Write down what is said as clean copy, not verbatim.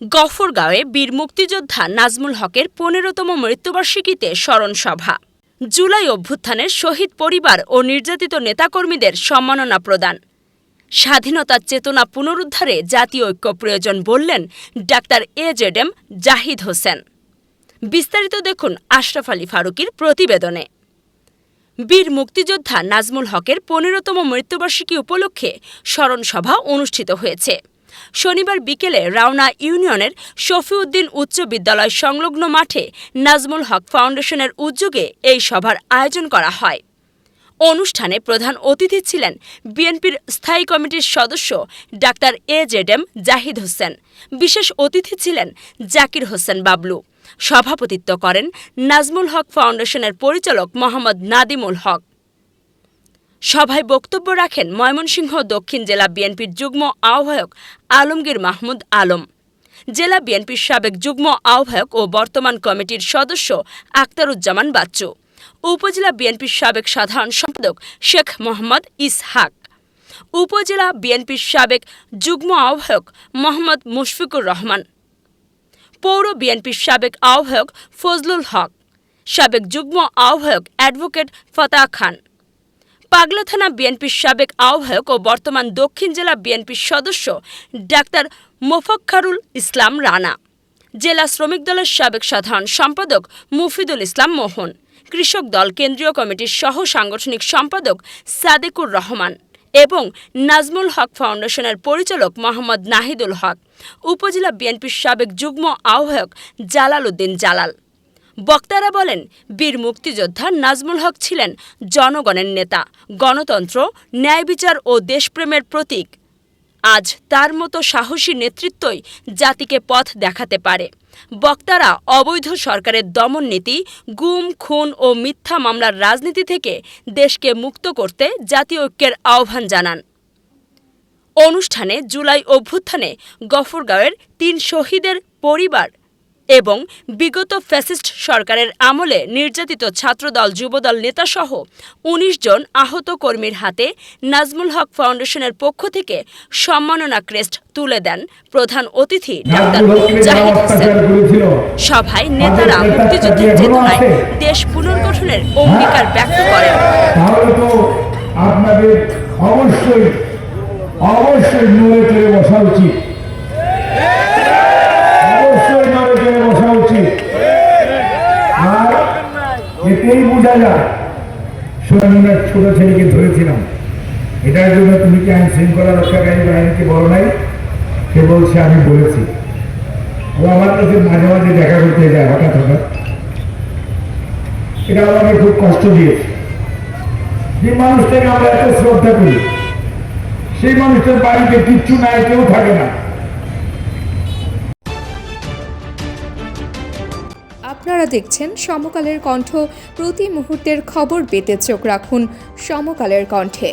গফরগাঁওয়ে বীর মুক্তিযোদ্ধা নাজমুল হকের ১৫তম মৃত্যুবার্ষিকীতে স্মরণ সভা। জুলাই অভ্যুত্থানের শহীদ পরিবার ও নির্যাতিত নেতাকর্মীদের সম্মাননা প্রদান। স্বাধীনতার চেতনা পুনরুদ্ধারে জাতীয় ঐক্য প্রয়োজন বললেন ডাক্তার এজেডএম জাহিদ হোসেন। বিস্তারিত দেখুন আশরাফ আলী ফারুকীর প্রতিবেদনে। বীর মুক্তিযোদ্ধা নাজমুল হকের ১৫তম মৃত্যুবার্ষিকী উপলক্ষে স্মরণ সভা অনুষ্ঠিত হয়েছে। শনিবার বিকেলে রাওনা ইউনিয়নের শফিউদ্দিন উচ্চ বিদ্যালয় সংলগ্ন মাঠে নাজমুল হক ফাউন্ডেশনের উদ্যোগে এই সভার আয়োজন করা হয়। অনুষ্ঠানে প্রধান অতিথি ছিলেন বিএনপির স্থায়ী কমিটির সদস্য ডাক্তার এজেডএম জাহিদ হোসেন। বিশেষ অতিথি ছিলেন জাকির হোসেন বাবলু। সভাপতিত্ব করেন নাজমুল হক ফাউন্ডেশনের পরিচালক মোহাম্মদ নাদিমুল হক। সভায় বক্তব্য রাখেন ময়মনসিংহ দক্ষিণ জেলা বিএনপির যুগ্ম আহ্বায়ক আলমগীর মাহমুদ আলম, জেলা বিএনপির সাবেক যুগ্ম আহ্বায়ক ও বর্তমান কমিটির সদস্য আক্তারুজ্জামান বাচ্চু, উপজেলা বিএনপির সাবেক সাধারণ সম্পাদক শেখ মোহাম্মদ ইসহাক, উপজেলা বিএনপির সাবেক যুগ্ম আহ্বায়ক মোহাম্মদ মুশফিকুর রহমান, পৌর বিএনপির সাবেক আহ্বায়ক ফজলুল হক, সাবেক যুগ্ম আহ্বায়ক অ্যাডভোকেট ফতাহ খান, পাগলা থানা বিএনপির সাবেক আহ্বায়ক ও বর্তমান দক্ষিণ জেলা বিএনপির সদস্য ডাক্তার মোফাক্খারুল ইসলাম রানা, জেলা শ্রমিক দলের সাবেক সাধারণ সম্পাদক মুফিদুল ইসলাম মোহন, কৃষক দল কেন্দ্রীয় কমিটির সহ সাংগঠনিক সম্পাদক সাদেকুর রহমান এবং নাজমুল হক ফাউন্ডেশনের পরিচালক মোহাম্মদ নাহিদুল হক, উপজেলা বিএনপির সাবেক যুগ্ম আহ্বায়ক জালাল উদ্দিন জালাল। বক্তারা বলেন, বীর মুক্তিযোদ্ধা নাজমুল হক ছিলেন জনগণের নেতা, গণতন্ত্র, ন্যায় বিচার ও দেশপ্রেমের প্রতীক। আজ তার মতো সাহসী নেতৃত্বই জাতিকে পথ দেখাতে পারে। বক্তারা অবৈধ সরকারের দমননীতি, গুম, খুন ও মিথ্যা মামলার রাজনীতি থেকে দেশকে মুক্ত করতে জাতীয় ঐক্যের আহ্বান জানান। অনুষ্ঠানে জুলাই অভ্যুত্থানে গফরগাঁওয়ের ৩ শহীদের পরিবার এবং বিগত ফ্যাসিস্ট সরকারের আমলে নির্যাতিত ছাত্রদল যুবদল নেতাসহ ১৯ জন আহত কর্মীর হাতে নাজমুল হক ফাউন্ডেশনের পক্ষ থেকে সম্মাননা ক্রেস্ট তুলে দেন প্রধান অতিথি ডাক্তার জাহিদ হোসেন। সভায় নেতারা মুক্তিযুদ্ধের চেতনায় দেশ পুনর্গঠনের অঙ্গীকার ব্যক্ত করেন। আপনাদের অবশ্যই নড়ে বসা উচিত, আর এতেই বোঝা যায় ছোট ছেলেকে ধরেছিলাম, এটার জন্য তুমি কি আইন শৃঙ্খলা রক্ষাকারী বাহিনীকে বলো নাই? সে বলছে আমি বলেছি। ও আমার কাছে মাঝে মাঝে দেখা করতে যায় হঠাৎ হঠাৎ। এটা আমাকে খুব কষ্ট দিয়েছে। যে মানুষটাকে আমরা এত শ্রদ্ধা করি, সেই মানুষটার বাড়িতে কিচ্ছু নাই, কেউ থাকে না। আপনারা দেখছেন সমকালের কণ্ঠ। প্রতি মুহূর্তের খবর পেতে চোখ রাখুন সমকালের কণ্ঠে।